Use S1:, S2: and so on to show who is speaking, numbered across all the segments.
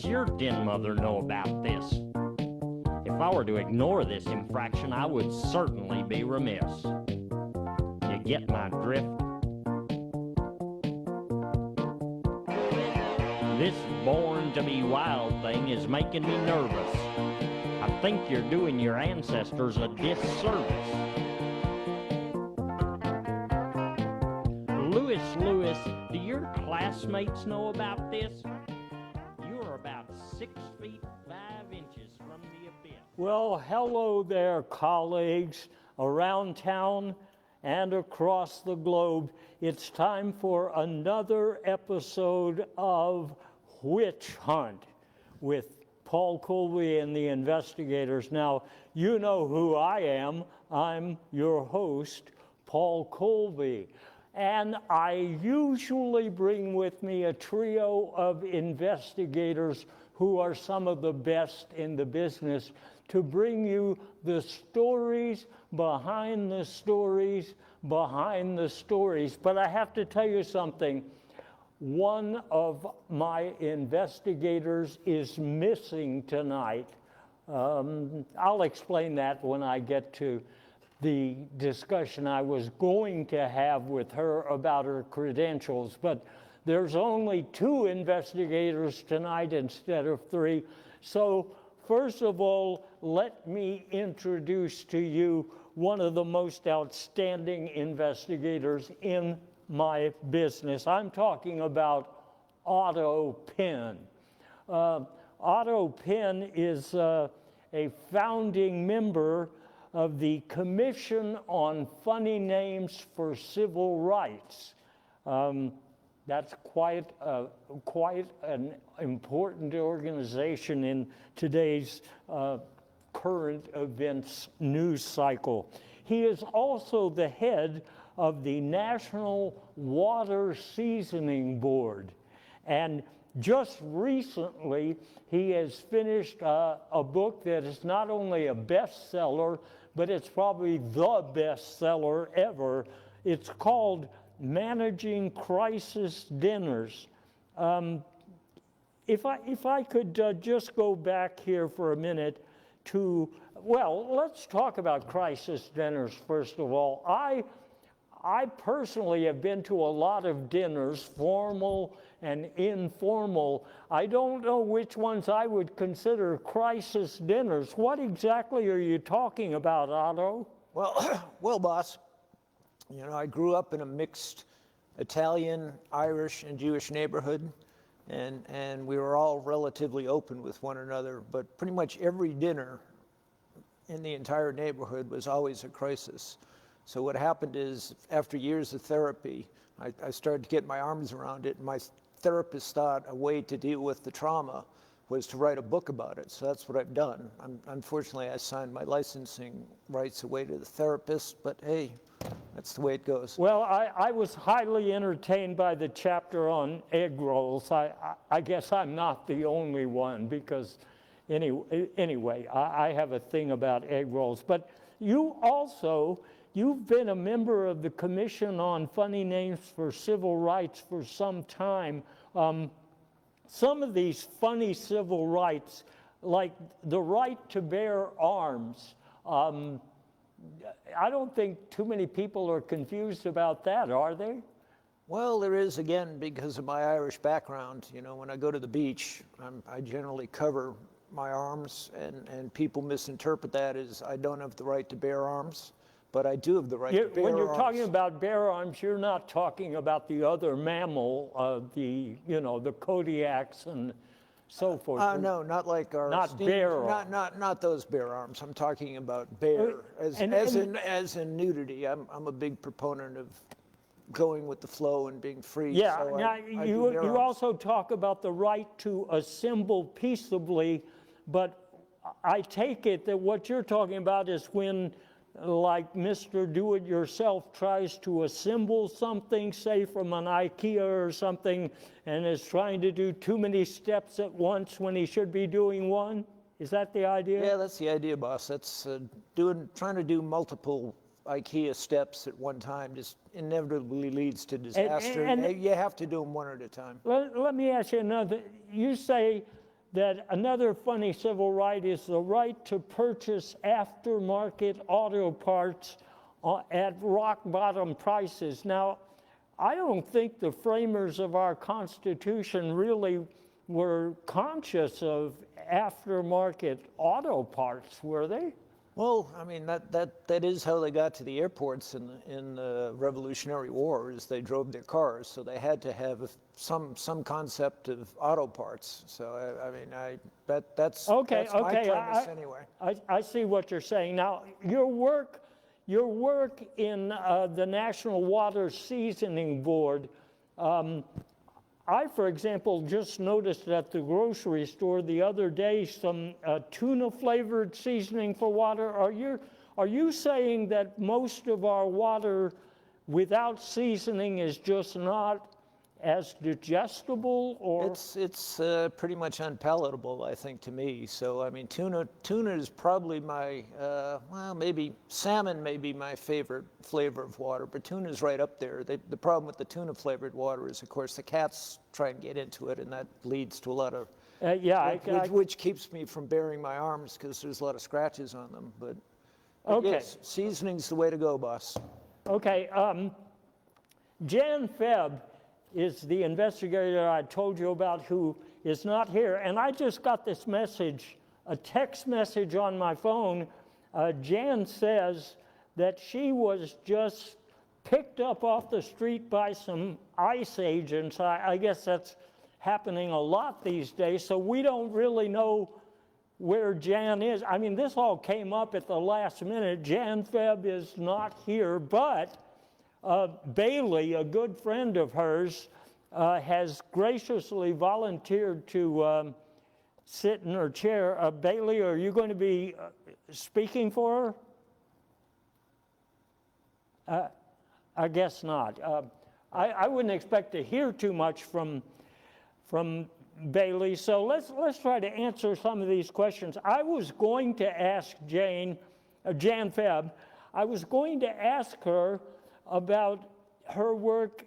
S1: does your den mother know about this? If I were to ignore this infraction, I would certainly be remiss. You get my drift? This born-to-be-wild thing is making me nervous. I think you're doing your ancestors a disservice. Lewis, do your classmates know about this? You're about 6 feet 5 inches from the abyss.
S2: Well, hello there, colleagues around town and across the globe. It's time for another episode of Witch Hunt with Paul Colby and the investigators. Now, you know who I am. I'm your host, Paul Colby. And I usually bring with me a trio of investigators who are some of the best in the business to bring you the stories behind the stories behind the stories. But I have to tell you something. One of my investigators is missing tonight. I'll explain that when I get to the discussion I was going to have with her about her credentials. But there's only 2 investigators tonight instead of 3. So first of all, let me introduce to you one of the most outstanding investigators in my business. I'm talking about Otto Penn. Otto Penn is a founding member of the Commission on Funny Names for Civil Rights. That's quite an important organization in today's current events news cycle. He is also the head of the National Water Seasoning Board. And just recently, he has finished a book that is not only a bestseller, but it's probably the bestseller ever. It's called Managing Crisis Dinners. If I could just go back here for a minute to, well, let's talk about crisis dinners first of all. I personally have been to a lot of dinners, formal and informal. I don't know which ones I would consider crisis dinners. What exactly are you talking about, Otto?
S3: Well, boss, you know, I grew up in a mixed Italian, Irish, and Jewish neighborhood, and we were all relatively open with one another, but pretty much every dinner in the entire neighborhood was always a crisis. So what happened is, after years of therapy, I started to get my arms around it, and my therapist thought a way to deal with the trauma was to write a book about it. So that's what I've done. Unfortunately, I signed my licensing rights away to the therapist, but hey, that's the way it goes.
S2: Well, I was highly entertained by the chapter on egg rolls. I guess I'm not the only one, because anyway, I have a thing about egg rolls. But you've been a member of the Commission on Funny Names for Civil Rights for some time. Some of these funny civil rights, like the right to bear arms, I don't think too many people are confused about that, are they?
S3: Well, there is, again, because of my Irish background. You know, when I go to the beach, I generally cover my arms, and people misinterpret that as I don't have the right to bear arms. But I do have the right to bear arms.
S2: When you're talking about bear arms, you're not talking about the other mammal, the Kodiaks and so forth.
S3: No, not like our
S2: not bear arms.
S3: Not those bear arms. I'm talking about bear, as in nudity. I'm a big proponent of going with the flow and being free.
S2: Yeah.
S3: So
S2: now you also talk about the right to assemble peaceably, but I take it that what you're talking about is when, like Mr. Do-It-Yourself tries to assemble something, say from an IKEA or something, and is trying to do too many steps at once when he should be doing one? Is that the idea?
S3: Yeah, that's the idea, boss. That's trying to do multiple IKEA steps at one time just inevitably leads to disaster. And you have to do them one at a time.
S2: Let me ask you another. You say that another funny civil right is the right to purchase aftermarket auto parts at rock bottom prices. Now, I don't think the framers of our Constitution really were conscious of aftermarket auto parts, were they?
S3: Well, I mean, that is how they got to the airports in the Revolutionary War, is they drove their cars, so they had to have some concept of auto parts. So, I mean, that's my premise anyway.
S2: I see what you're saying. Now, your work in the National Water Seasoning Board, I, for example, just noticed at the grocery store the other day some tuna-flavored seasoning for water. Are you saying that most of our water without seasoning is just not as digestible, or?
S3: It's pretty much unpalatable, I think, to me. So, I mean, tuna is probably my, well, maybe salmon may be my favorite flavor of water, but tuna is right up there. The problem with the tuna-flavored water is, of course, the cats try and get into it, and that leads to a lot of, which keeps me from baring my arms because there's a lot of scratches on them. But
S2: okay.
S3: Yes, seasoning's the way to go, boss.
S2: Okay, Jan Febb is the investigator I told you about, who is not here. And I just got this message, a text message on my phone. Jan says that she was just picked up off the street by some ICE agents. I guess that's happening a lot these days, so we don't really know where Jan is. I mean, this all came up at the last minute. Jan Febb is not here, but Bailey, a good friend of hers, has graciously volunteered to sit in her chair. Bailey, are you going to be speaking for her? I guess not. I wouldn't expect to hear too much from Bailey, so let's try to answer some of these questions. I was going to ask Jan Febb, I was going to ask her about her work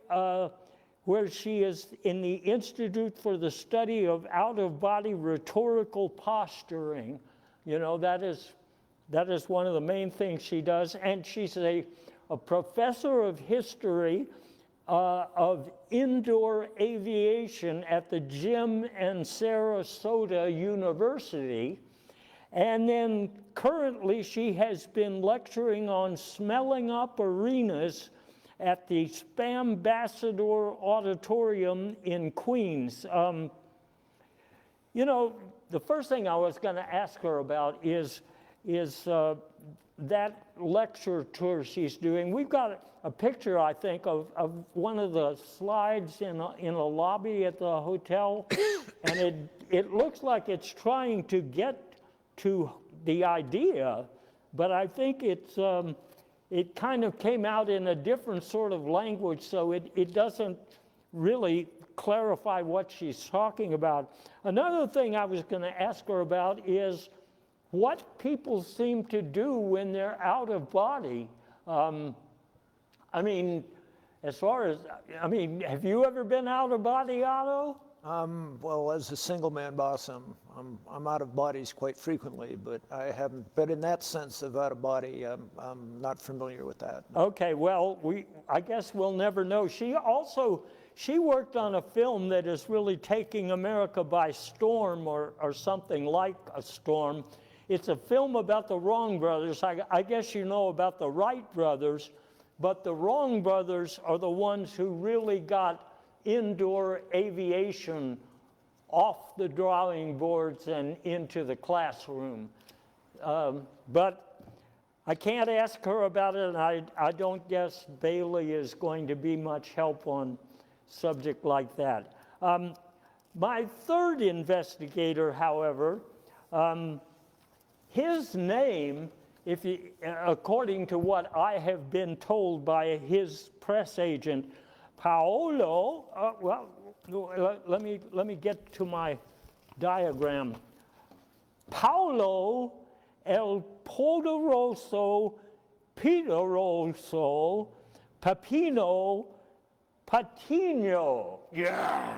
S2: where she is in the Institute for the Study of Out-of-Body Rhetorical Posturing. You know, that is one of the main things she does, and she's a professor of history of indoor aviation at the Jim and Sarasota University. And then currently she has been lecturing on smelling up arenas at the Spambassador Auditorium in Queens. You know, the first thing I was going to ask her about is that lecture tour she's doing. We've got a picture, I think, of one of the slides in a lobby at the hotel, and it looks like it's trying to get to the idea, but I think it kind of came out in a different sort of language, so it doesn't really clarify what she's talking about. Another thing I was going to ask her about is what people seem to do when they're out of body. I mean, have you ever been out of body, Otto?
S3: Well, as a single man boss, I'm out of bodies quite frequently, but I haven't. But in that sense of out of body, I'm not familiar with that.
S2: Okay, well, I guess we'll never know. She worked on a film that is really taking America by storm, or something like a storm. It's a film about the Wrong brothers. I guess you know about the Wright brothers, but the Wrong brothers are the ones who really got indoor aviation off the drawing boards and into the classroom. But I can't ask her about it, and I don't guess Bailey is going to be much help on a subject like that. My third investigator, however, his name, according to what I have been told by his press agent, Paolo, let me get to my diagram. Paolo El Poderoso Pideroso Pepino Patino. Yes.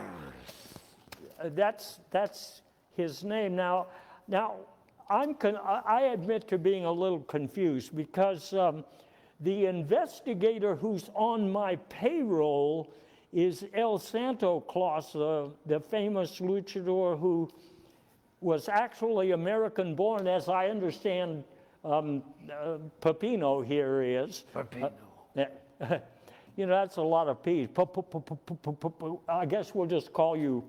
S2: That's his name. Now, I admit to being a little confused because the investigator who's on my payroll is El Santo Claus, the famous luchador who was actually American-born, as I understand Pepino here is.
S4: Pepino.
S2: You know, that's a lot of P's. I guess we'll just call you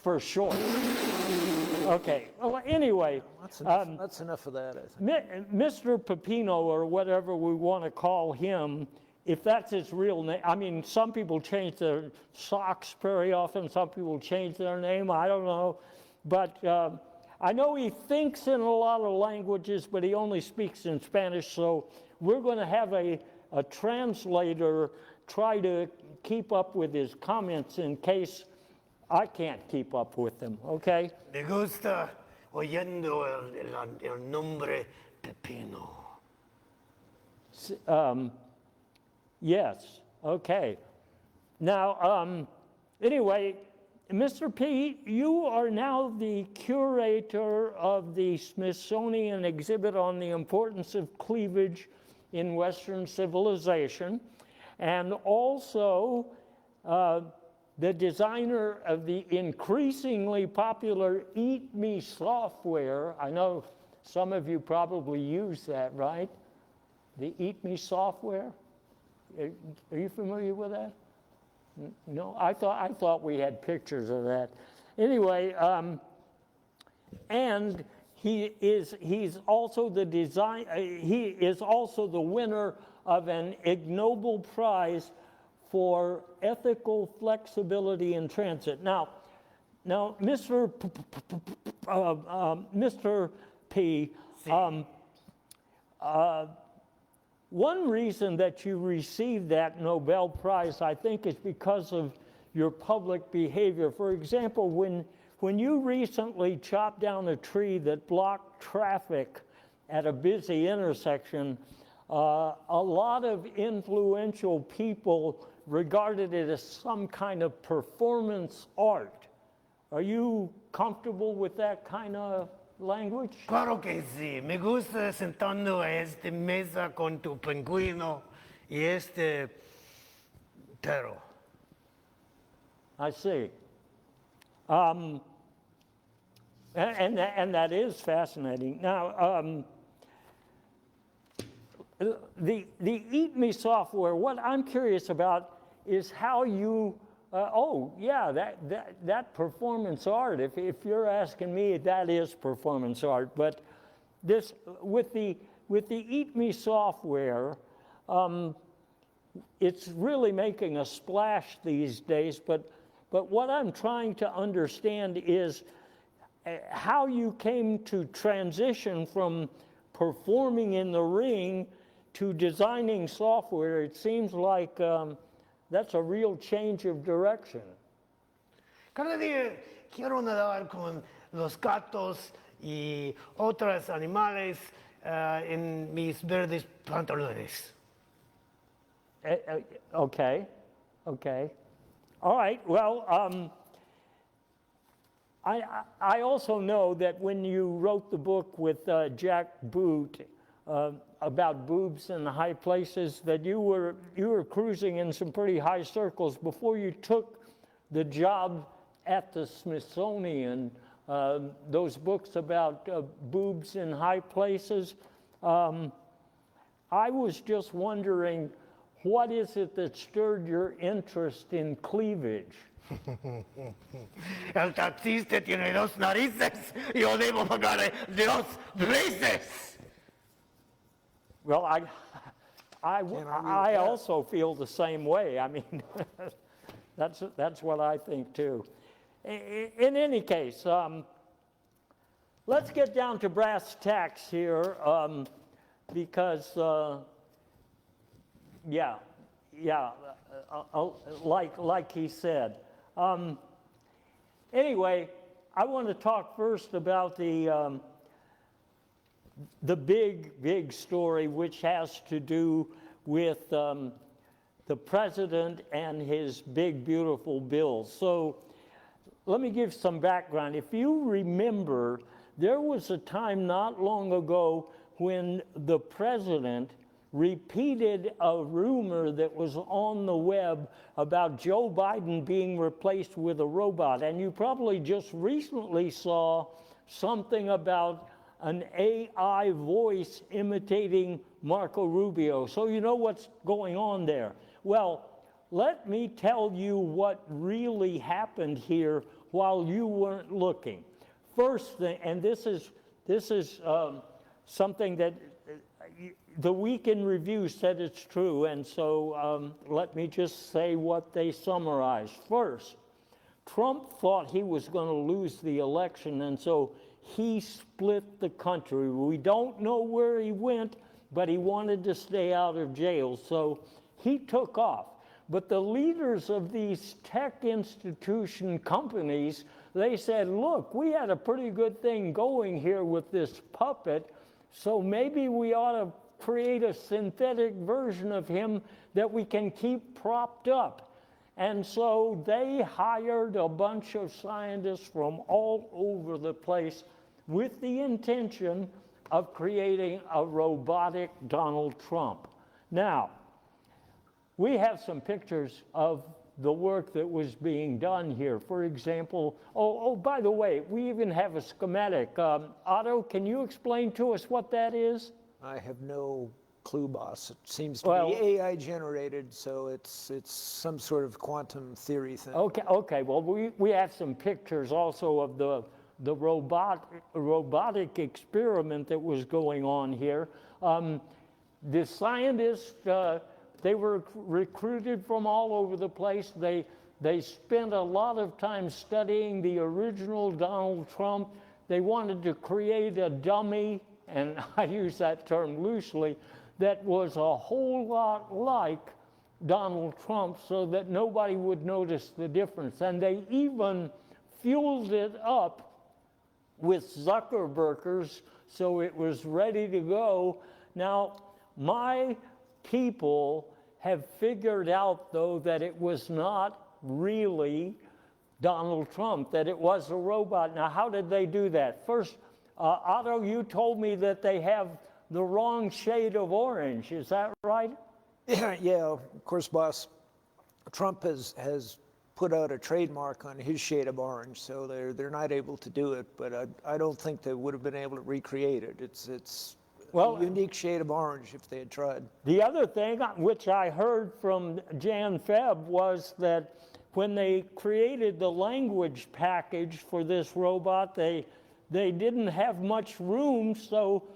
S2: for short. Okay, well, anyway.
S3: That's enough of that, I think.
S2: Mr. Pepino, or whatever we want to call him, if that's his real name, I mean, some people change their socks very often, some people change their name, I don't know. But I know he thinks in a lot of languages, but he only speaks in Spanish, so we're going to have a translator try to keep up with his comments in case I can't keep up with them, okay?
S4: Me gusta oyendo el nombre Pepino.
S2: Yes, okay. Now, anyway, Mr. P, you are now the curator of the Smithsonian exhibit on the importance of cleavage in Western civilization, and also the designer of the increasingly popular Eat Me software. I know some of you probably use that, right? The Eat Me software? Are you familiar with that? No, I thought we had pictures of that. Anyway, and he's also he is also the winner of an Ig Nobel Prize for ethical flexibility in transit. Now, Mr. P. One reason that you received that Nobel Prize, I think, is because of your public behavior. For example, when you recently chopped down a tree that blocked traffic at a busy intersection, a lot of influential people regarded it as some kind of performance art. Are you comfortable with that kind of language?
S4: Claro que sí. Me gusta sentando a esta mesa con tu pingüino y este perro.
S2: I see. And that is fascinating. Now, the Eat Me software, what I'm curious about is how you, that performance art, if you're asking me, that is performance art. But this, with the Eat Me software, it's really making a splash these days, but what I'm trying to understand is how you came to transition from performing in the ring to designing software. It seems like that's a real change of direction.
S4: Cada día quiero nadar con los gatos y otros animales en mis verdes pantalones.
S2: Okay. All right, well, I also know that when you wrote the book with Jack Boot about boobs in the high places, that you were cruising in some pretty high circles before you took the job at the Smithsonian. Those books about boobs in high places. I was just wondering, what is it that stirred your interest in cleavage?
S4: El taxista tiene dos narices. Yo debo pagarle dos veces.
S2: Well, I also feel the same way. I mean, that's what I think too. In any case, let's get down to brass tacks here, because like he said. Anyway, I want to talk first about the big story, which has to do with the president and his big, beautiful bill. So let me give some background. If you remember, there was a time not long ago when the president repeated a rumor that was on the web about Joe Biden being replaced with a robot. And you probably just recently saw something about an AI voice imitating Marco Rubio. So you know what's going on there. Well, let me tell you what really happened here while you weren't looking. First thing, and this is something that the Week in Review said it's true, and so let me just say what they summarized. First, Trump thought he was going to lose the election, and so he split the country. We don't know where he went, but he wanted to stay out of jail, so he took off. But the leaders of these tech institution companies, they said, look, we had a pretty good thing going here with this puppet, so maybe we ought to create a synthetic version of him that we can keep propped up. And so they hired a bunch of scientists from all over the place with the intention of creating a robotic Donald Trump. Now, we have some pictures of the work that was being done here. For example, by the way, we even have a schematic. Otto, can you explain to us what that is?
S3: I have no clue, boss. It seems to be AI generated, so it's some sort of quantum theory thing.
S2: Okay. Well, we have some pictures also of the robotic experiment that was going on here. The scientists, they were recruited from all over the place. They spent a lot of time studying the original Donald Trump. They wanted to create a dummy, and I use that term loosely, that was a whole lot like Donald Trump so that nobody would notice the difference. And they even fueled it up with Zuckerbergers so it was ready to go. Now, my people have figured out, though, that it was not really Donald Trump, that it was a robot. Now, how did they do that? First, Otto, you told me that they have the wrong shade of orange. Is that right?
S3: Yeah, of course, boss. Trump has put out a trademark on his shade of orange, so they're not able to do it, but I don't think they would have been able to recreate it. It's a unique shade of orange if they had tried.
S2: The other thing, which I heard from Jan Feb, was that when they created the language package for this robot, they didn't have much room, so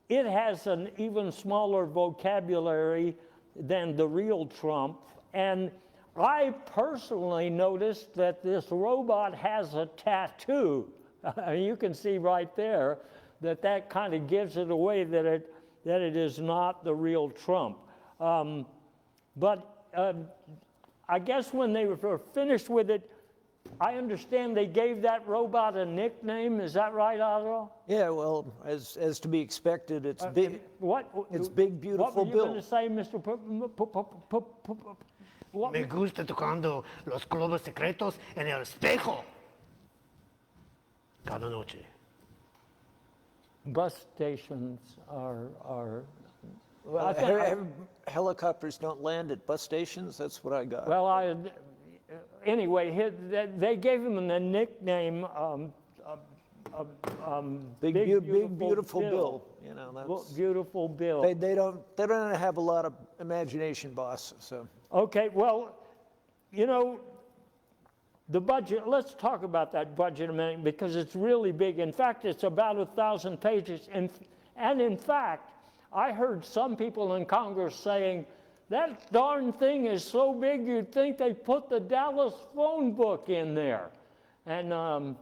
S2: it has an even smaller vocabulary than the real Trump. And I personally noticed that this robot has a tattoo. You can see right there that kind of gives it away that it is not the real Trump. But I guess when they were finished with it, I understand they gave that robot a nickname. Is that right, Otto?
S3: Yeah, well, as to be expected, it's big. It's Big Beautiful Bill.
S2: What were you going to say, Mr.
S4: Me gusta tocando los globos secretos en el espejo cada noche.
S2: Bus stations are
S3: Helicopters don't land at bus stations. That's what I got.
S2: well, anyway, they gave him the nickname
S3: Big Beautiful Bill. You know, that's
S2: Beautiful Bill.
S3: They don't have a lot of imagination, boss. So
S2: Okay, well, you know, the budget, let's talk about that budget a minute because it's really big. In fact, it's about 1,000 pages. And in fact, I heard some people in Congress saying, that darn thing is so big you'd think they put the Dallas phone book in there. And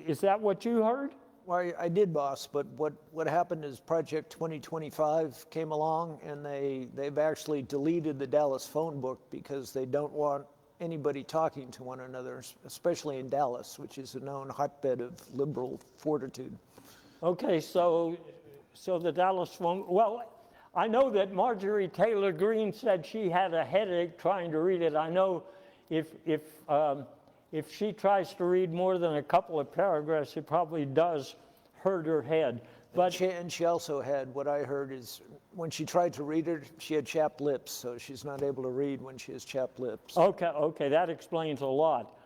S2: is that what you heard?
S3: well, I did, boss. But what happened is Project 2025 came along, and they've actually deleted the Dallas phone book because they don't want anybody talking to one another, especially in Dallas, which is a known hotbed of liberal fortitude.
S2: Okay, so the Dallas phone, well, I know that Marjorie Taylor Greene said she had a headache trying to read it. I know if if she tries to read more than a couple of paragraphs, it probably does hurt her head. But
S3: And she also had, what I heard is, when she tried to read it, she had chapped lips, so she's not able to read when she has chapped lips.
S2: okay, that explains a lot.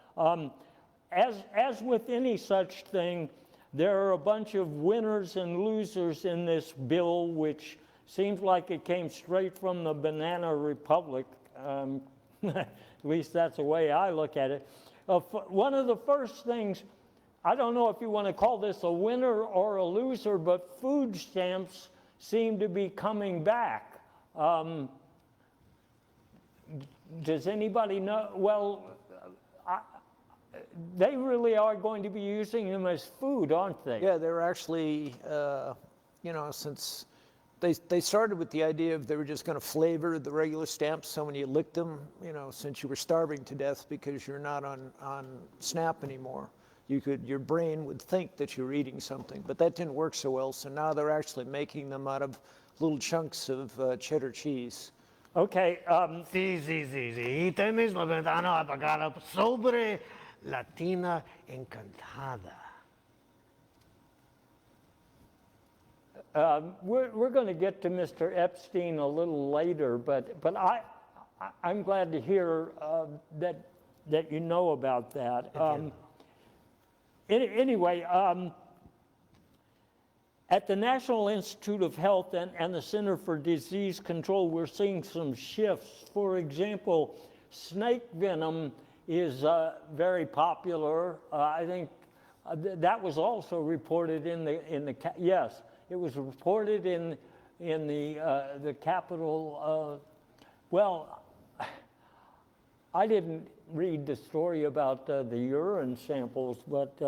S2: As with any such thing, there are a bunch of winners and losers in this bill, which seems like it came straight from the Banana Republic. At least that's the way I look at it. One of the first things, I don't know if you want to call this a winner or a loser, but food stamps seem to be coming back. Does anybody know? Well, they really are going to be using them as food, aren't they?
S3: Yeah, they're actually, since they started with the idea of they were just going to flavor the regular stamps, so when you licked them, since you were starving to death because you're not on SNAP anymore, your brain would think that you were eating something, but that didn't work so well, so now they're actually making them out of little chunks of cheddar cheese.
S2: Okay.
S4: Sí. Y temes la ventana apagada sobre Latina Encantada.
S2: We're going to get to Mr. Epstein a little later, but I'm glad to hear that you know about that. Anyway, at the National Institute of Health and the Center for Disease Control, we're seeing some shifts. For example, snake venom is very popular. I think that was also reported yes, it was reported in the Capitol. Well, I didn't read the story about the urine samples, but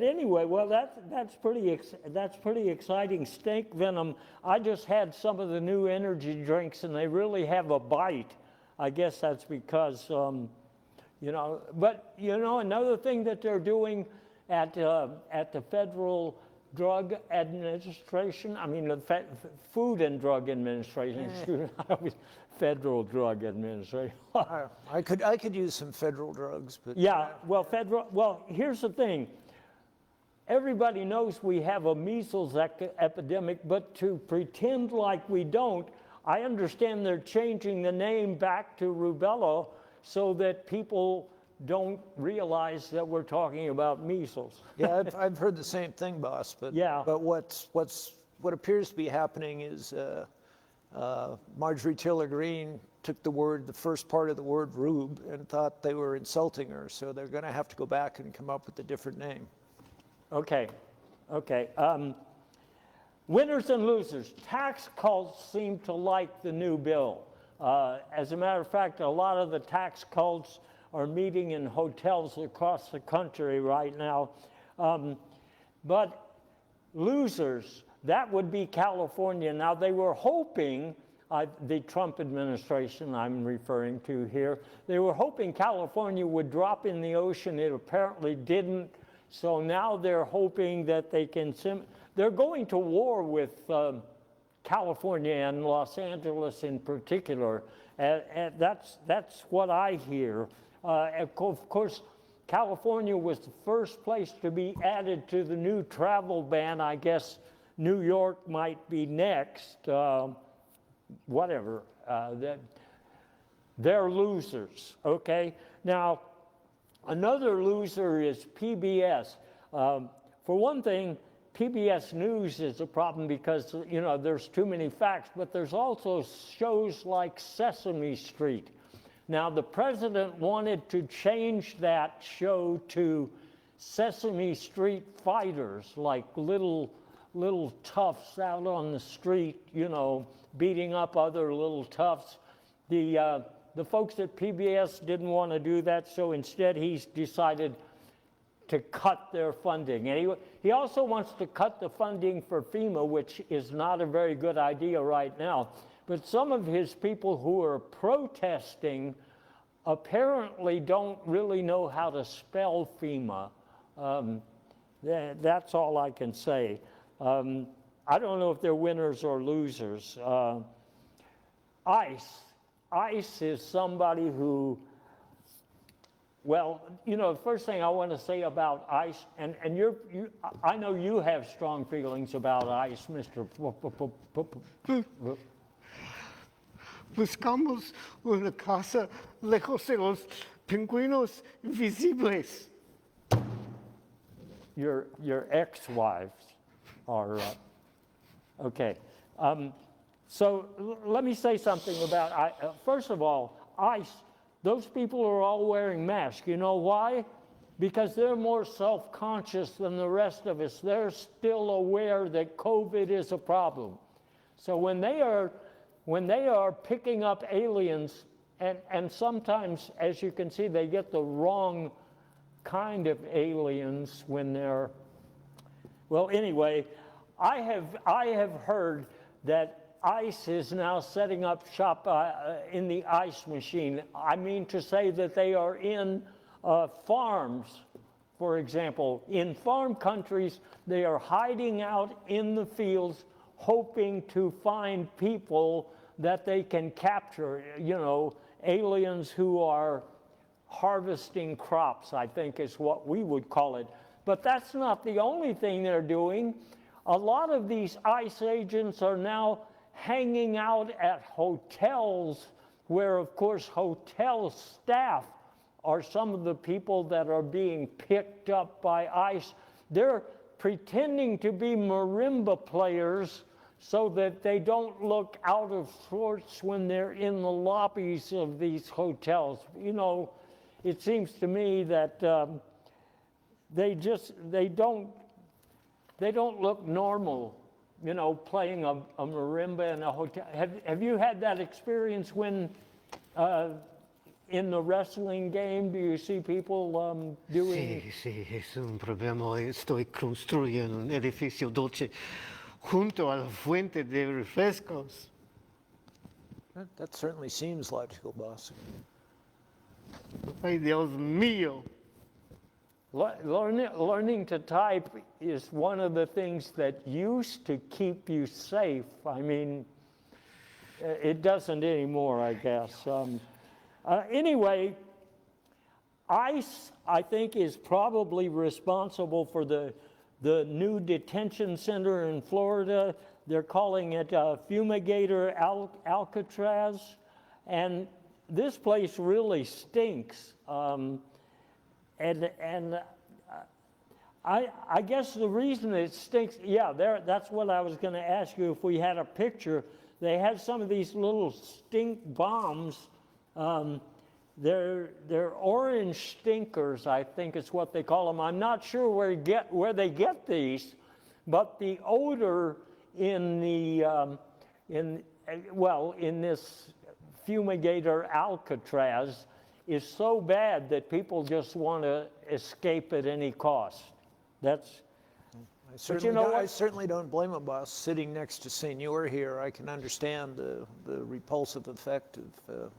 S2: anyway, well, that's pretty exciting. Snake venom. I just had some of the new energy drinks, and they really have a bite. I guess that's because, But another thing that they're doing at the Federal Drug Administration. I mean, the Food and Drug Administration. Federal Drug Administration.
S3: I could use some federal drugs, but
S2: yeah. Well, here's the thing. Everybody knows we have a measles epidemic, but to pretend like we don't, I understand they're changing the name back to rubella so that people don't realize that we're talking about measles.
S3: Yeah, I've heard the same thing, boss. But
S2: yeah.
S3: But what appears to be happening is Marjorie Taylor Greene took the first part of the word rube and thought they were insulting her, so they're going to have to go back and come up with a different name.
S2: Okay. Winners and losers. Tax cults seem to like the new bill. As a matter of fact, a lot of the tax cults are meeting in hotels across the country right now. But losers, that would be California. Now, they were hoping, the Trump administration I'm referring to here, they were hoping California would drop in the ocean. It apparently didn't. So now they're hoping that they can, they're going to war with California and Los Angeles in particular. And that's what I hear. Of course, California was the first place to be added to the new travel ban. I guess New York might be next. Whatever. They're losers, okay? Now, another loser is PBS. For one thing, PBS News is a problem because, there's too many facts, but there's also shows like Sesame Street. Now, the president wanted to change that show to Sesame Street fighters, like little toughs out on the street, beating up other little toughs. The folks at PBS didn't want to do that, so instead he's decided to cut their funding. And he also wants to cut the funding for FEMA, which is not a very good idea right now. But some of his people who are protesting apparently don't really know how to spell FEMA. That's all I can say. I don't know if they're winners or losers. ICE is somebody who Well, you know, the first thing I want to say about ice, and I know you have strong feelings about ice, Mr.
S4: Buscamos una casa lejos de los pingüinos visibles.
S2: Your ex-wives are, okay. So let me say something about, first of all, ice. Those people are all wearing masks. You know why? Because they're more self-conscious than the rest of us. They're still aware that COVID is a problem. So when they are picking up aliens, and sometimes, as you can see, they get the wrong kind of aliens when they're, well, anyway, I have heard that ICE is now setting up shop in the ice machine. I mean to say that they are in farms, for example. In farm countries, they are hiding out in the fields, hoping to find people that they can capture, you know, aliens who are harvesting crops, I think is what we would call it. But that's not the only thing they're doing. A lot of these ICE agents are now hanging out at hotels where, of course, hotel staff are some of the people that are being picked up by ICE. They're pretending to be marimba players so that they don't look out of sorts when they're in the lobbies of these hotels. You know, it seems to me that they don't look normal, you know, playing a marimba in a hotel. Have you had that experience when in the wrestling game, do you see people doing?
S4: Sí, es un problema. Estoy construyendo un edificio dolce junto a la fuente de refrescos.
S3: That certainly seems logical, boss.
S4: Ay, Dios mío.
S2: Learning to type is one of the things that used to keep you safe. I mean, it doesn't anymore, I guess. Anyway, ICE, I think, is probably responsible for the new detention center in Florida. They're calling it Fumigator Alcatraz. And this place really stinks. I guess the reason it stinks, that's what I was going to ask you if we had a picture. They had some of these little stink bombs. They're orange stinkers, I think is what they call them. I'm not sure where they get these, but the odor in this Fumigator Alcatraz is so bad that people just want to escape at any cost. I
S3: certainly don't blame him, boss. Sitting next to Senor here, I can understand the repulsive effect of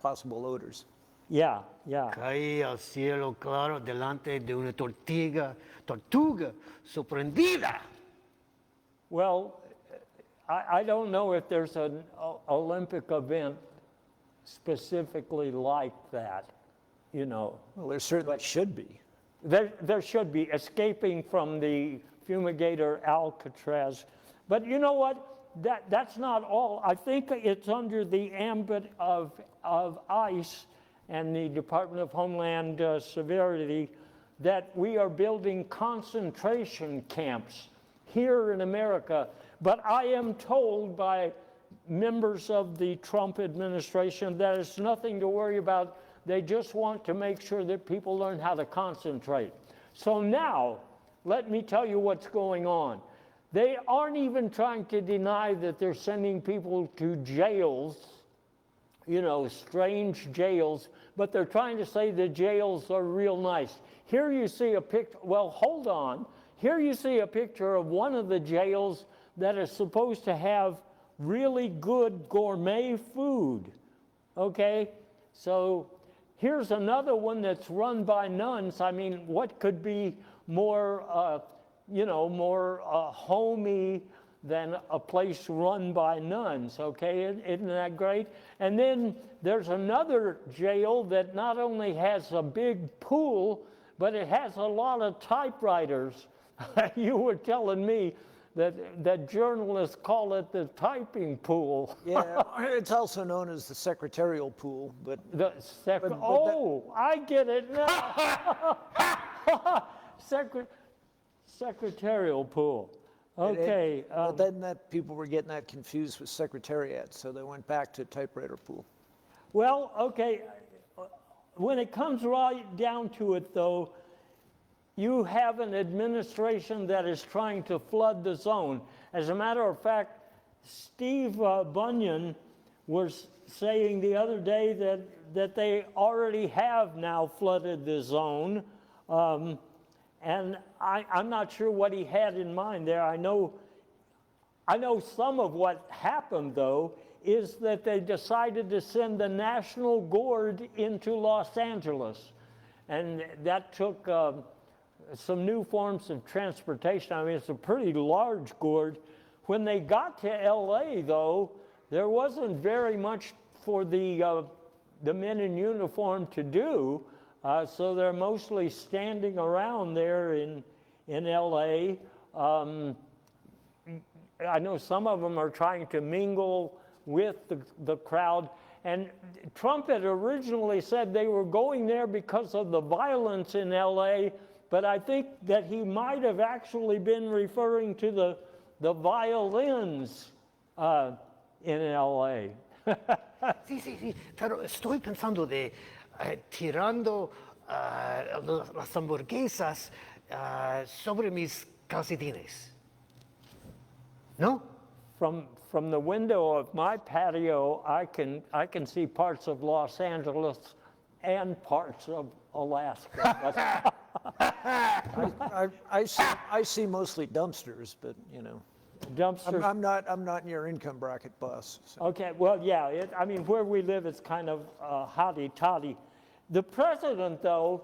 S3: possible odors.
S2: Yeah.
S4: Caí al cielo claro delante de una tortuga sorprendida.
S2: Well, I don't know if there's an Olympic event specifically like that, you know.
S3: Well, there certainly should be.
S2: There should be, escaping from the Fumigator Alcatraz. But you know what? That's not all. I think it's under the ambit of ICE and the Department of Homeland Security that we are building concentration camps here in America. But I am told by members of the Trump administration that it's nothing to worry about. They just want to make sure that people learn how to concentrate. So now, let me tell you what's going on. They aren't even trying to deny that they're sending people to jails, you know, strange jails, but they're trying to say the jails are real nice. Here you see a picture, well, hold on. Here you see a picture of one of the jails that is supposed to have really good gourmet food, okay? So here's another one that's run by nuns. I mean, what could be more, more homey than a place run by nuns, okay? Isn't that great? And then there's another jail that not only has a big pool, but it has a lot of typewriters. You were telling me that journalists call it the typing pool.
S3: Yeah, it's also known as the secretarial pool, but
S2: I get it now. Secretarial pool. Okay.
S3: but then that people were getting that confused with secretariat, so they went back to typewriter pool.
S2: Well, okay. When it comes right down to it, though, you have an administration that is trying to flood the zone. As a matter of fact, Steve Bunyan was saying the other day that they already have now flooded the zone. And I'm not sure what he had in mind there. I know some of what happened, though, is that they decided to send the National Guard into Los Angeles. And that took some new forms of transportation. I mean, it's a pretty large gourd. When they got to LA, though, there wasn't very much for the men in uniform to do, so they're mostly standing around there in LA. I know some of them are trying to mingle with the crowd. And Trump had originally said they were going there because of the violence in LA, but I think that he might have actually been referring to the violins in LA.
S4: Sí. Claro, estoy pensando de tirando las hamburguesas sobre mis calcetines. ¿No?
S2: From the window of my patio, I can see parts of Los Angeles and parts of Alaska.
S3: I see mostly dumpsters, but you know,
S2: Dumpsters.
S3: I'm not in your income bracket, boss. So.
S2: Okay, well, yeah, I mean, where we live, it's kind of hotty-totty. The president, though,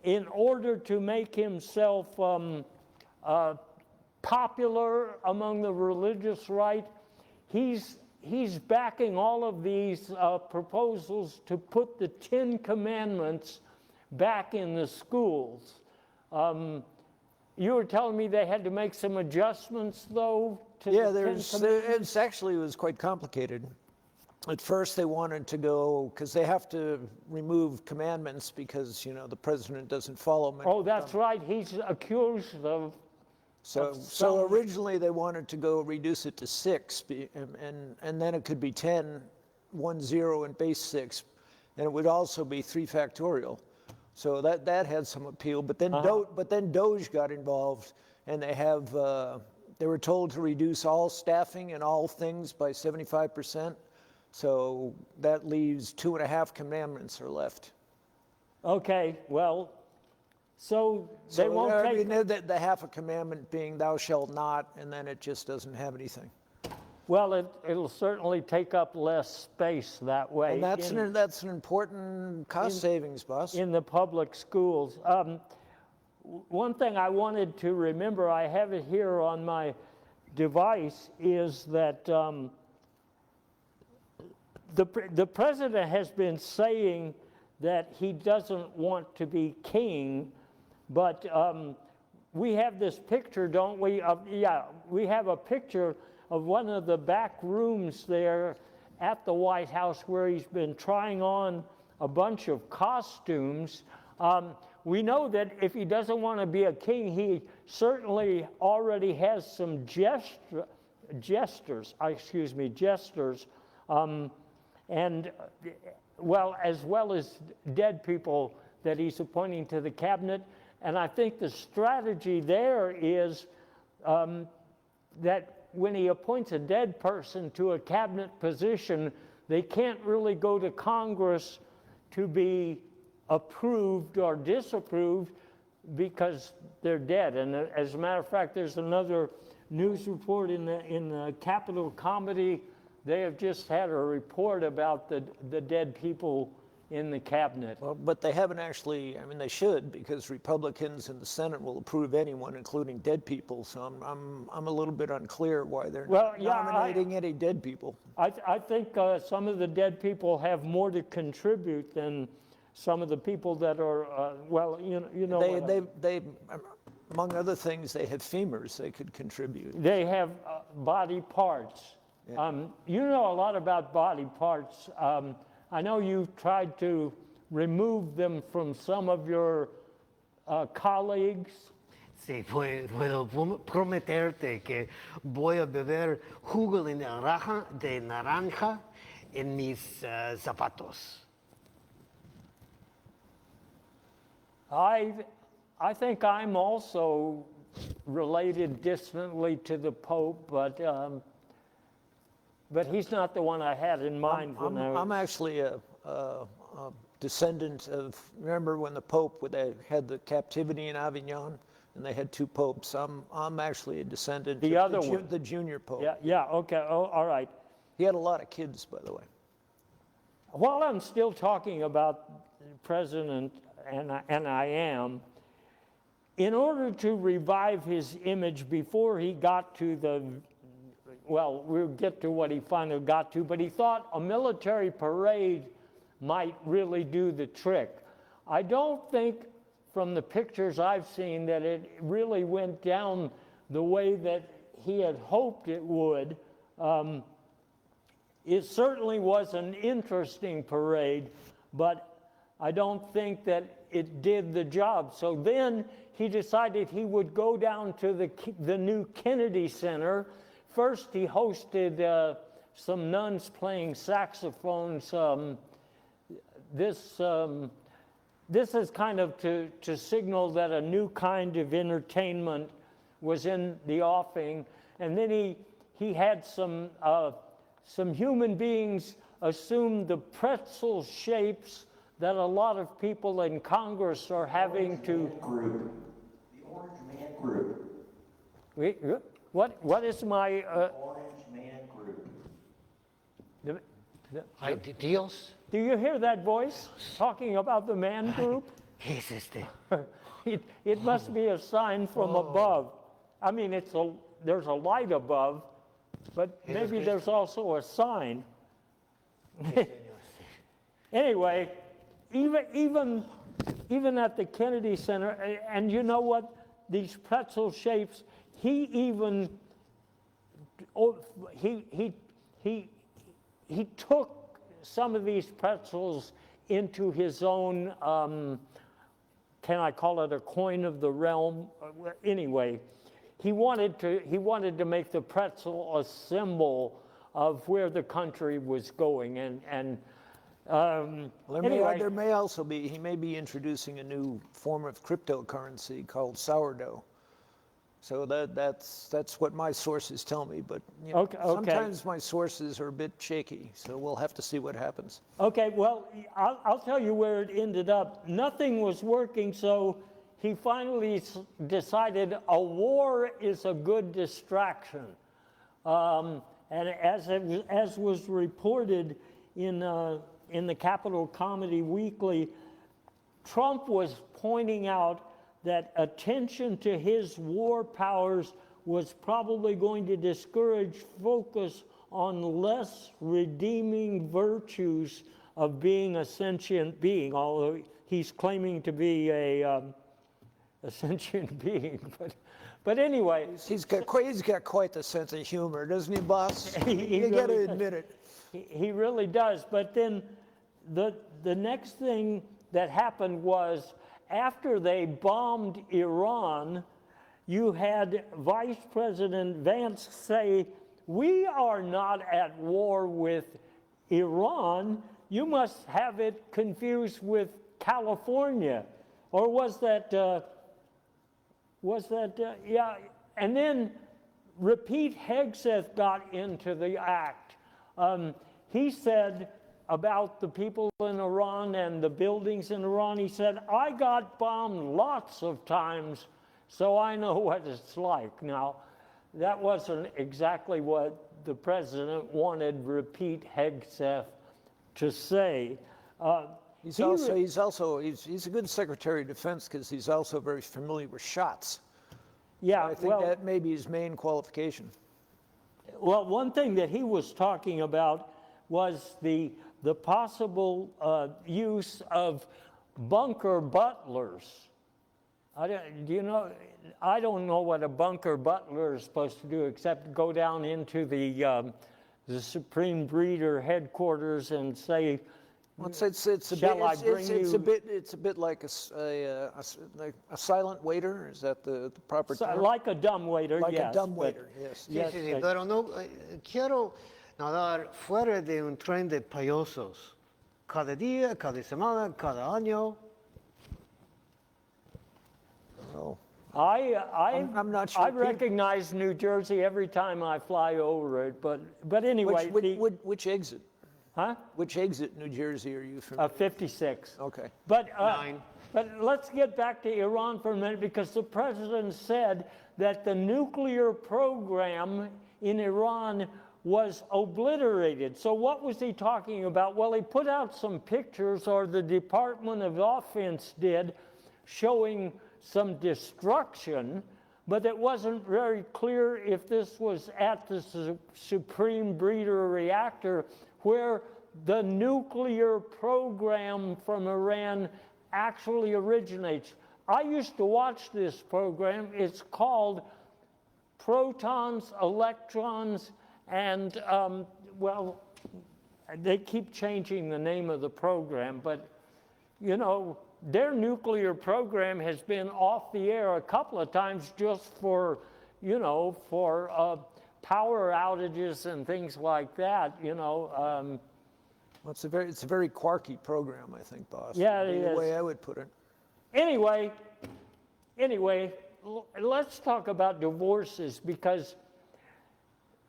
S2: in order to make himself popular among the religious right, he's backing all of these proposals to put the 10 Commandments back in the schools. You were telling me they had to make some adjustments, though, to
S3: Yeah,
S2: the 10 Commandments?
S3: it was quite complicated. At first, they wanted to go, because they have to remove commandments because, you know, the president doesn't follow them.
S2: Oh, that's right. He's accused of.
S3: So originally they wanted to go reduce it to 6, and then it could be 10, 1, 0, and base 6, and it would also be 3 factorial. So that had some appeal, but then Doge got involved, and they were told to reduce all staffing and all things by 75%. So that leaves 2.5 commandments are left.
S2: Okay, well, so they won't take.
S3: The half a commandment being "Thou shalt not," and then it just doesn't have anything.
S2: Well, it'll certainly take up less space that way.
S3: And that's an important cost savings, boss.
S2: In the public schools. One thing I wanted to remember, I have it here on my device, is that the president has been saying that he doesn't want to be king, but we have this picture, don't we? We have a picture of one of the back rooms there at the White House where he's been trying on a bunch of costumes. We know that if he doesn't want to be a king, he certainly already has some jesters, and as well as dead people that he's appointing to the cabinet. And I think the strategy there is that when he appoints a dead person to a cabinet position, they can't really go to Congress to be approved or disapproved because they're dead. And as a matter of fact, there's another news report in the Capitol Comedy. They have just had a report about the dead people in the cabinet.
S3: Well, but they haven't actually, I mean, they should, because Republicans in the Senate will approve anyone, including dead people. So I'm a little bit unclear why they're
S2: Well, yeah,
S3: nominating any dead people.
S2: I think some of the dead people have more to contribute than some of the people that are, well, you know.
S3: They, among other things, they have femurs they could contribute.
S2: They have body parts.
S3: Yeah.
S2: You know a lot about body parts. I know you've tried to remove them from some of your colleagues.
S4: Sí, puedo prometerte que voy a beber jugo de naranja en mis zapatos.
S2: I think I'm also related distantly to the Pope, but he's not the one I had in mind when
S3: I'm actually a descendant of, remember when the Pope, they had the captivity in Avignon, and they had two popes. I'm actually a descendant
S2: The
S3: of
S2: other one.
S3: the junior pope.
S2: Yeah, okay, oh, all right.
S3: He had a lot of kids, by the way.
S2: While I'm still talking about President, and I am, in order to revive his image before he got to the, well, we'll get to what he finally got to, but he thought a military parade might really do the trick. I don't think from the pictures I've seen that it really went down the way that he had hoped it would. It certainly was an interesting parade, but I don't think that it did the job. So then he decided he would go down to the new Kennedy Center. First, he hosted some nuns playing saxophones. This is kind of to signal that a new kind of entertainment was in the offing. And then he had some human beings assume the pretzel shapes that a lot of people in Congress are having to.
S5: Group. The Orange Man Group.
S2: Wait, what is my?
S5: Orange Man Group.
S4: Ay, Dios.
S2: Do you hear that voice talking about the man group?
S4: ¿Qué es este?
S2: It must be a sign from above. I mean, there's a light above, but maybe there's also a sign. Anyway, even at the Kennedy Center, and you know what? These pretzel shapes, he took some of these pretzels into his own, can I call it a coin of the realm? Anyway, he wanted to make the pretzel a symbol of where the country was going, and anyway.
S3: There may also be, he may be introducing a new form of cryptocurrency called sourdough. So that's what my sources tell me, but you know,
S2: Okay.
S3: sometimes my sources are a bit shaky, so we'll have to see what happens.
S2: Okay, well, I'll tell you where it ended up. Nothing was working, so he finally decided a war is a good distraction. And as was reported in the Capital Comedy Weekly, Trump was pointing out that attention to his war powers was probably going to discourage focus on less redeeming virtues of being a sentient being, although he's claiming to be a sentient being. But anyway.
S3: He's got quite the sense of humor, doesn't he, boss?
S2: He
S3: You got to
S2: really
S3: admit it.
S2: He really does. But then the next thing that happened was, after they bombed Iran, you had Vice President Vance say, "We are not at war with Iran. You must have it confused with California." Or was that, yeah. And then Repeat Hegseth got into the act. He said about the people in Iran and the buildings in Iran, he said, "I got bombed lots of times, so I know what it's like." Now, that wasn't exactly what the president wanted Repeat Hegseth to say.
S3: He's a good Secretary of Defense because he's also very familiar with shots.
S2: Yeah,
S3: I think that may be his main qualification.
S2: well, one thing that he was talking about was the possible use of bunker butlers. I don't know what a bunker butler is supposed to do except go down into the Supreme Breeder headquarters and say,
S3: Well, it's a bit like a silent waiter. Is that the proper term?
S2: like a dumb waiter,
S3: Like
S2: yes.
S3: a dumb
S2: but-
S3: waiter, yes.
S2: Yes,
S4: Sí, sí,
S2: but-
S4: pero no quiero nadar fuera de un tren de payasos. Cada día, cada semana, cada año.
S3: So,
S2: I'm
S3: not sure
S2: I
S3: people-
S2: recognize New Jersey every time I fly over it, but anyway,
S3: which exit?
S2: huh?
S3: Which exit, New Jersey, are you from?
S2: 56.
S3: Okay.
S2: But,
S4: 9.
S2: but let's get back to Iran for a minute because the president said that the nuclear program in Iran was obliterated. So what was he talking about? Well, he put out some pictures, or the Department of Offense did, showing some destruction, but it wasn't very clear if this was at the Supreme Breeder reactor where the nuclear program from Iran actually originates. I used to watch this program. It's called Protons, Electrons, and, well, they keep changing the name of the program, but, you know, their nuclear program has been off the air a couple of times just for, you know, for power outages and things like that, you know.
S3: Well, it's a very quarky program, I think, boss.
S2: Yeah,
S3: Would be
S2: it
S3: the
S2: is.
S3: way I would put it.
S2: Anyway, let's talk about divorces, because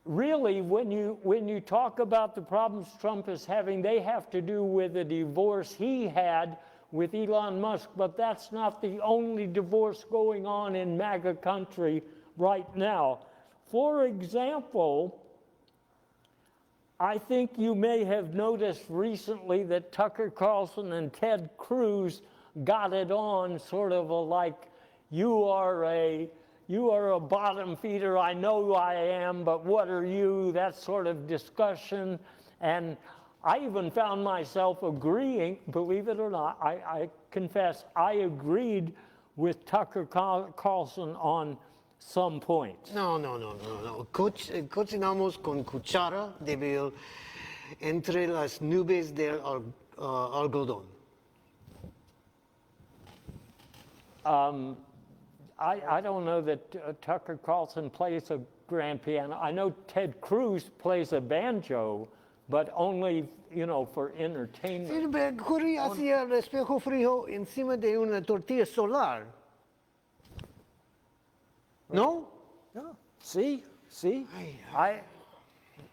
S2: really when you talk about the problems Trump is having, they have to do with the divorce he had with Elon Musk, but that's not the only divorce going on in MAGA country right now. For example, I think you may have noticed recently that Tucker Carlson and Ted Cruz got it on, sort of like, you are a bottom feeder, I know I am, but what are you? That sort of discussion. And I even found myself agreeing, believe it or not, I confess, I agreed with Tucker Carlson on some points.
S4: No. Cocinamos con cuchara débil entre las nubes del algodón.
S2: I don't know that Tucker Carlson plays a grand piano. I know Ted Cruz plays a banjo, but only, you know, for entertainment.
S4: Silver Curry hacía el espejo frío encima de una tortilla solar. No?
S3: Yeah. See?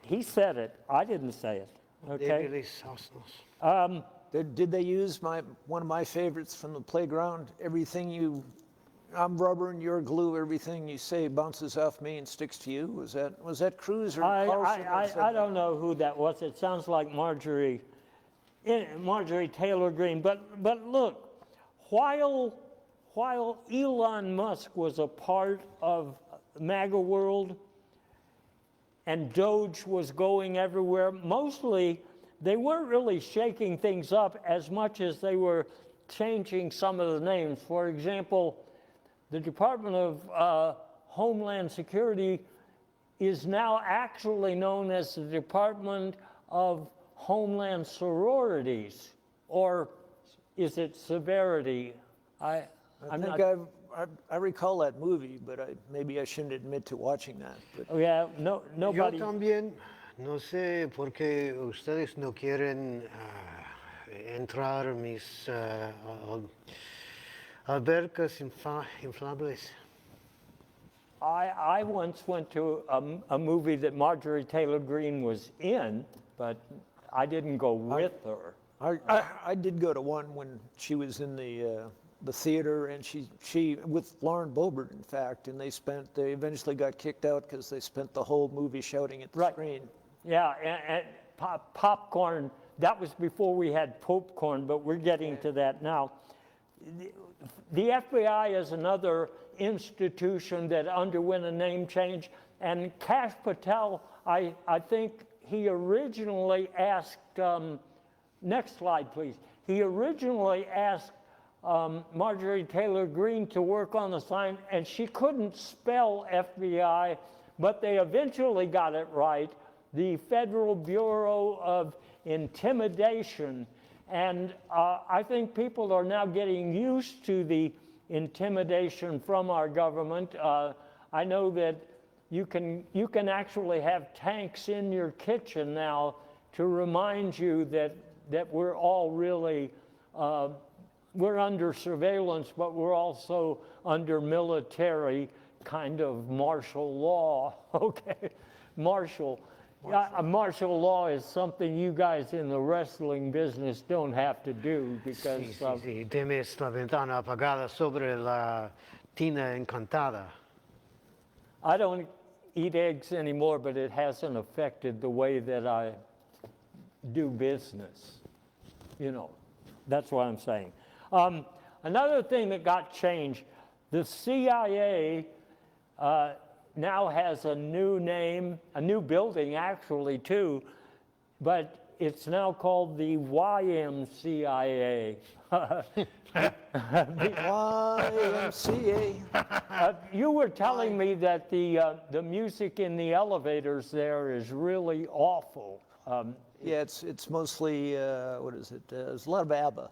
S2: He said it. I didn't say it. Okay.
S4: Deliciosos.
S3: Did they use one of my favorites from the playground? I'm rubber and you're glue. Everything you say bounces off me and sticks to you. Was that Cruz or Carlson?
S2: I don't know who that was. It sounds like Marjorie Taylor Greene. But look, while Elon Musk was a part of MAGA world and Doge was going everywhere, mostly they weren't really shaking things up as much as they were changing some of the names. For example, the Department of Homeland Security is now actually known as the Department of Homeland Sororities, or is it severity?
S3: I recall that movie, but maybe I shouldn't admit to watching that. But
S2: Yeah,
S4: Yo
S2: nobody.
S4: también no sé por qué ustedes no quieren entrar mis albercas inflables.
S2: I once went to a movie that Marjorie Taylor Greene was in, but I didn't go with her.
S3: I did go to one when she was in the theater, and she with Lauren Boebert, in fact, and they eventually got kicked out because they spent the whole movie shouting at the
S2: Right.
S3: screen.
S2: Yeah, and popcorn that was before we had popcorn, but we're getting to that now. The FBI is another institution that underwent a name change, and Kash Patel, I think he originally asked, next slide please, he originally asked Marjorie Taylor Greene to work on the sign, and she couldn't spell FBI, but they eventually got it right, the Federal Bureau of Intimidation. And I think people are now getting used to the intimidation from our government. I know that you can actually have tanks in your kitchen now to remind you that we're all really, we're under surveillance, but we're also under military kind of martial law, okay? Martial law is something you guys in the wrestling business don't have to do because
S4: Sí. Tienes la ventana apagada sobre la tina encantada.
S2: I don't eat eggs anymore, but it hasn't affected the way that I do business. You know, that's what I'm saying. Another thing that got changed, the CIA now has a new name, a new building actually too, but it's now called the YMCA.
S3: YMCA.
S2: You were telling me that the music in the elevators there is really awful.
S3: Yeah, it's mostly, what is it? There's a lot of ABBA.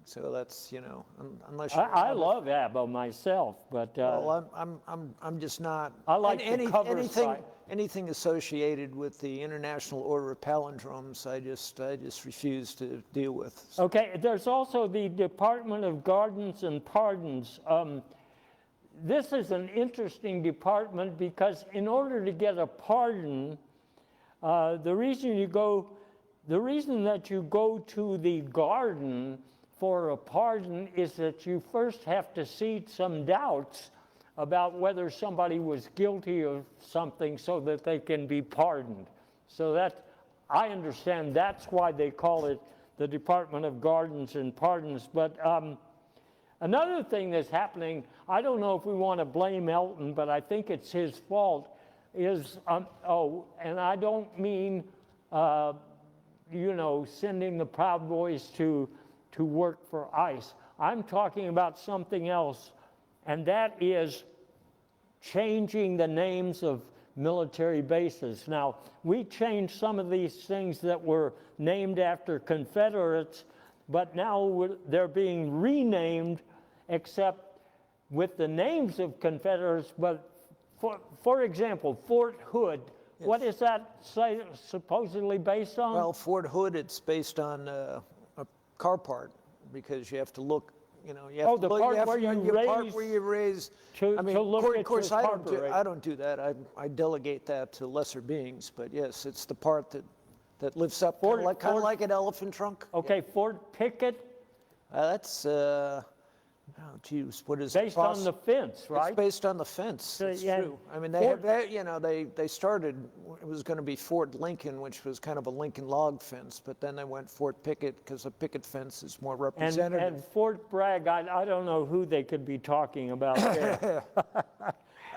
S3: So that's, you know, unless you're
S2: I love ABBA myself, but
S3: well, I'm just not.
S2: I like the cover
S3: anything
S2: side.
S3: anything associated with the International Order of Palindromes. I just refuse to deal with.
S2: Okay, there's also the Department of Gardens and Pardons. This is an interesting department because in order to get a pardon, the reason that you go to the garden for a pardon is that you first have to seed some doubts about whether somebody was guilty of something so that they can be pardoned. So that, I understand that's why they call it the Department of Gardens and Pardons. But another thing that's happening, I don't know if we want to blame Elton, but I think it's his fault, is, and I don't mean, you know, sending the Proud Boys to work for ICE. I'm talking about something else, and that is changing the names of military bases. Now, we changed some of these things that were named after Confederates, but now they're being renamed, except with the names of Confederates. But for example, Fort Hood, yes. What is that supposedly based on?
S3: Well, Fort Hood, it's based on a car part, because you have to look, you know, you have to look,
S2: part where you
S3: raise.
S2: To,
S3: I mean,
S2: to look
S3: of
S2: at
S3: course,
S2: your
S3: I
S2: carburetor.
S3: don't do that. I delegate that to lesser beings. But yes, it's the part that lifts up, kind of like an elephant trunk.
S2: Okay, Fort Pickett.
S3: That's oh, geez, what is
S2: based on the fence, right?
S3: It's based on the fence. It's
S2: yeah,
S3: true. I mean, they started. It was going to be Fort Lincoln, which was kind of a Lincoln log fence, but then they went Fort Pickett because a picket fence is more representative.
S2: And Fort Bragg, I don't know who they could be talking about there.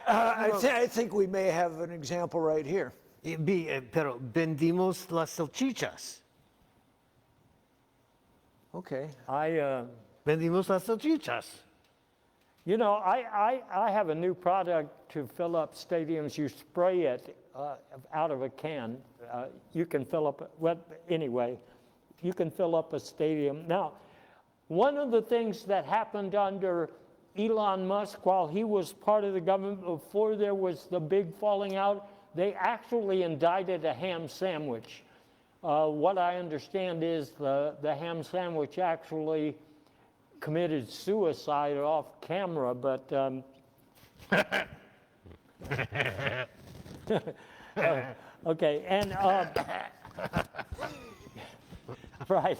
S3: I think we may have an example right here.
S4: Pero vendimos las salchichas.
S3: Okay.
S4: Vendimos las salchichas.
S2: You know, I have a new product to fill up stadiums. You spray it out of a can. You can fill up, well, anyway, you can fill up a stadium. Now, one of the things that happened under Elon Musk while he was part of the government, before there was the big falling out, they actually indicted a ham sandwich. What I understand is the ham sandwich actually committed suicide off camera, but okay, and right.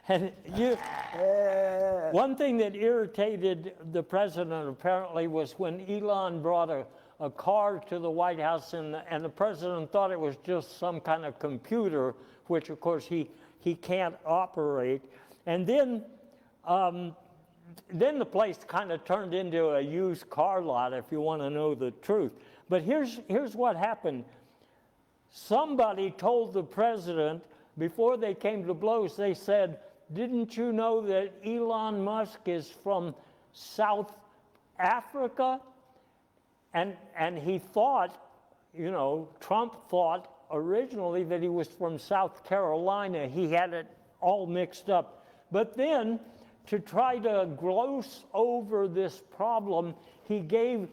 S2: And one thing that irritated the president apparently was when Elon brought a car to the White House, and the president thought it was just some kind of computer, which of course he can't operate. And then the place kind of turned into a used car lot, if you want to know the truth. But here's what happened. Somebody told the president, before they came to blows, they said, didn't you know that Elon Musk is from South Africa? And he thought, Trump thought originally that he was from South Carolina. He had it all mixed up. But then, to try to gloss over this problem, he gave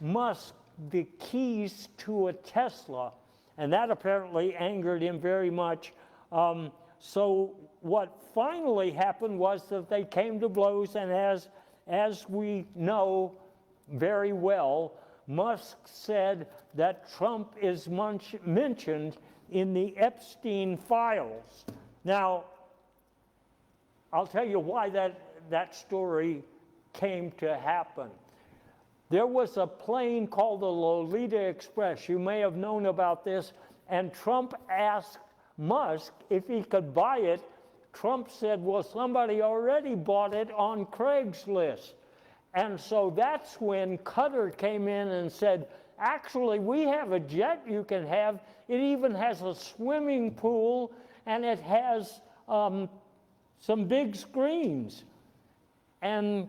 S2: Musk the keys to a Tesla. And that apparently angered him very much. So what finally happened was that they came to blows, and as we know very well, Musk said that Trump is mentioned in the Epstein files. Now, I'll tell you why that story came to happen. There was a plane called the Lolita Express. You may have known about this. And Trump asked Musk if he could buy it. Trump said, well, somebody already bought it on Craigslist. And so that's when Qatar came in and said, actually, we have a jet you can have. It even has a swimming pool, and it has some big screens. And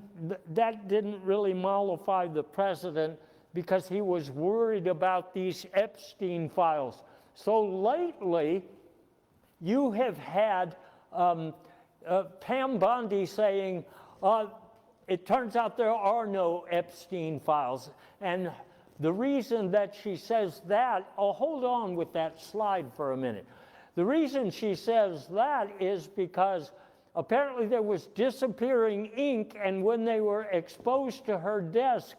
S2: that didn't really mollify the president because he was worried about these Epstein files. So lately, you have had Pam Bondi saying, it turns out there are no Epstein files. And the reason that she says that, hold on with that slide for a minute. The reason she says that is because apparently there was disappearing ink, and when they were exposed to her desk,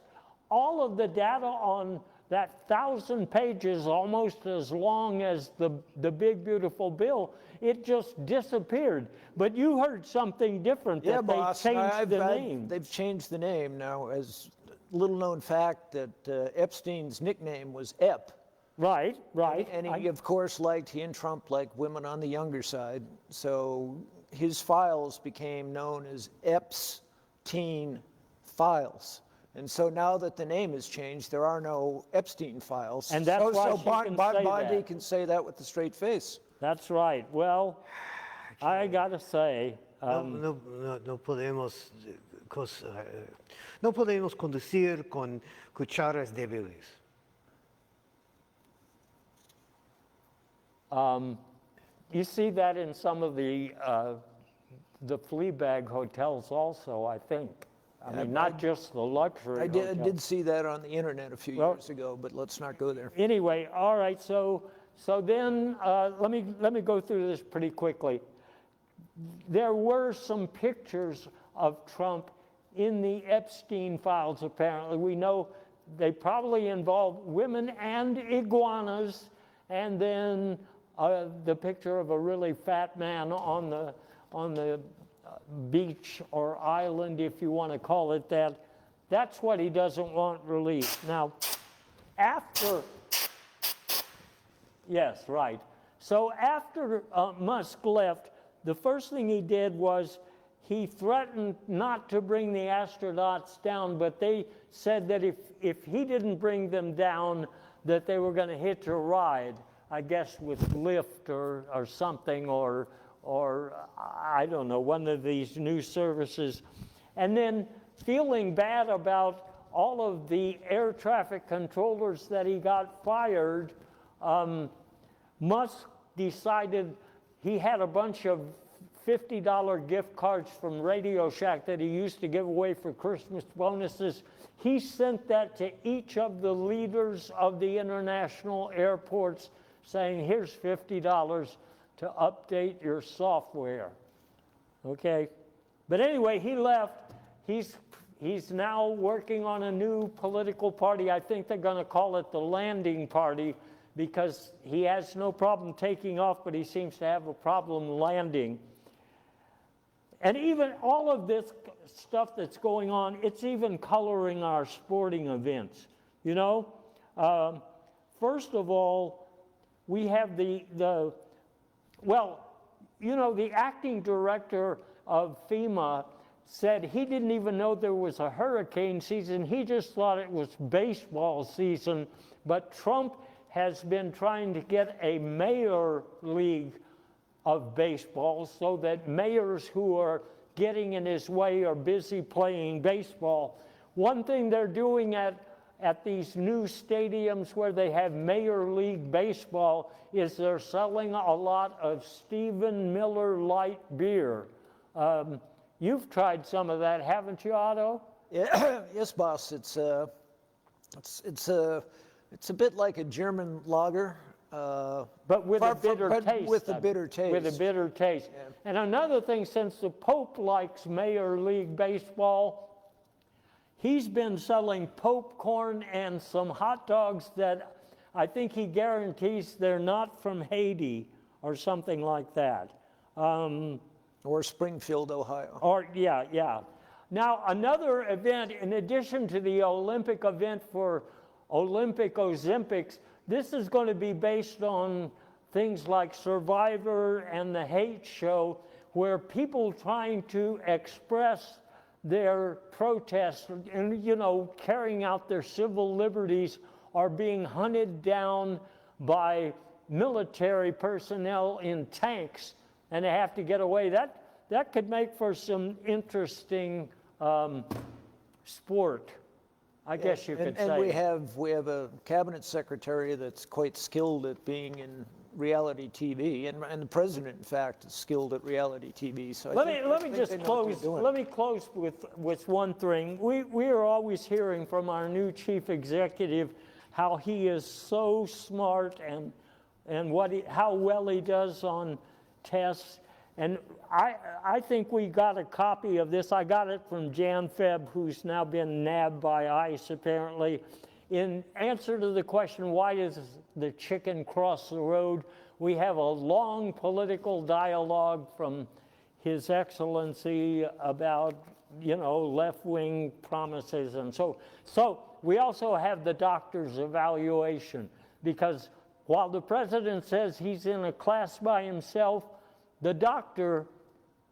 S2: all of the data on that 1,000 pages, almost as long as the big, beautiful bill, it just disappeared. But you heard something different, that
S3: boss,
S2: they changed the name.
S3: They've changed the name now. As little known fact that Epstein's nickname was Ep.
S2: Right.
S3: And he, of course, he and Trump liked women on the younger side. So his files became known as Epstein files. And so now that the name has changed, there are no Epstein files.
S2: And that's why
S3: Bondi can say that with a straight face.
S2: That's right. Well, I got to say...
S4: no podemos conducir con cucharas débiles.
S2: You see that in some of the Fleabag hotels also, I think. I mean, not just the luxury
S3: I
S2: hotels.
S3: did see that on the internet a few years ago, but let's not go there.
S2: Anyway, all right, so then let me go through this pretty quickly. There were some pictures of Trump in the Epstein files, apparently. We know they probably involved women and iguanas, and then the picture of a really fat man on the beach or island, if you want to call it that. That's what he doesn't want released. Now, yes, right. So after Musk left, the first thing he did was he threatened not to bring the astronauts down, but they said that if he didn't bring them down, that they were going to hitch a ride, I guess with Lyft or something, or I don't know, one of these new services. And then feeling bad about all of the air traffic controllers that he got fired, Musk decided he had a bunch of $50 gift cards from Radio Shack that he used to give away for Christmas bonuses. He sent that to each of the leaders of the international airports saying, here's $50 to update your software. Okay? But anyway, he left. He's now working on a new political party. I think they're going to call it the Landing Party, because he has no problem taking off, but he seems to have a problem landing. And even all of this stuff that's going on, it's even coloring our sporting events. You know, first of all, we have the Well, you know, the acting director of FEMA said he didn't even know there was a hurricane season. He just thought it was baseball season. But Trump has been trying to get a mayor league of baseball so that mayors who are getting in his way are busy playing baseball. One thing they're doing at these new stadiums where they have Major League Baseball is they're selling a lot of Stephen Miller Light beer. You've tried some of that, haven't you, Otto?
S3: Yeah, yes, boss. It's a bit like a German lager.
S2: But with a bitter taste.
S3: With a bitter taste.
S2: With a bitter taste.
S3: Yeah.
S2: And another thing, since the Pope likes Major League Baseball, he's been selling popcorn and some hot dogs that I think he guarantees they're not from Haiti or something like that.
S3: Or Springfield, Ohio.
S2: Or, yeah. Now, another event, in addition to the Olympic event for Olympic Ozempics, this is going to be based on things like Survivor and The Hate Show, where people trying to express their protests and, you know, carrying out their civil liberties are being hunted down by military personnel in tanks, and they have to get away. That could make for some interesting sport, I guess you could say.
S3: And we have a cabinet secretary that's quite skilled at being in reality TV, and the president, in fact, is skilled at reality TV. So
S2: Let me just close. Let me close with one thing. We are always hearing from our new chief executive how he is so smart and how well he does on tests. And I think we got a copy of this. I got it from Jan Feb, who's now been nabbed by ICE, apparently. In answer to the question, why does the chicken cross the road, we have a long political dialogue from His Excellency about, you know, left-wing promises. And so we also have the doctor's evaluation, because while the president says he's in a class by himself, the doctor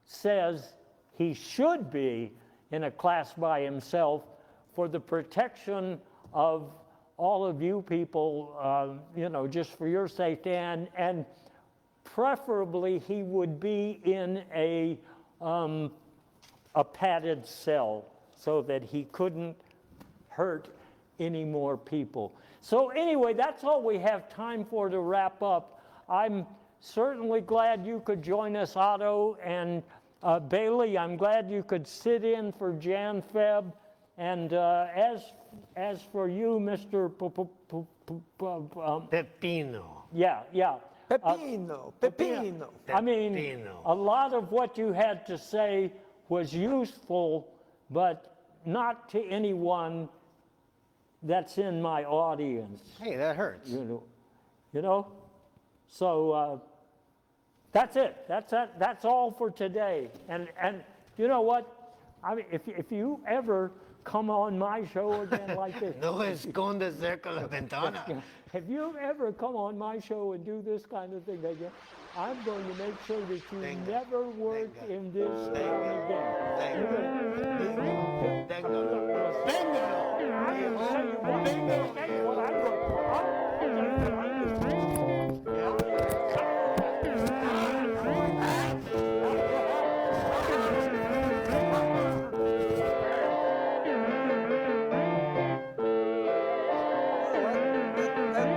S2: says he should be in a class by himself for the protection of all of you people, you know, just for your safety, and preferably he would be in a padded cell so that he couldn't hurt any more people. So anyway, that's all we have time for to wrap up. I'm certainly glad you could join us, Otto and Bailey. I'm glad you could sit in for Jan Feb. And as for you, Mr.
S4: Pepino.
S2: Yeah.
S3: Pepino.
S2: I mean,
S4: Pepino.
S2: a lot of what you had to say was useful, but not to anyone that's in my audience.
S4: Hey, that hurts.
S2: You know. So that's it. That's all for today. And you know what? I mean, if you ever come on my show again like this,
S4: No escondes cerca la ventana.
S2: if you ever come on my show and do this kind of thing again, I'm going to make sure that you
S4: Venga.
S2: never work
S4: Venga.
S2: in this town again.
S4: Venga.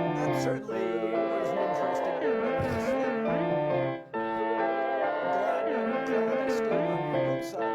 S3: That certainly was an interesting experience. I'm glad I stayed on your good side.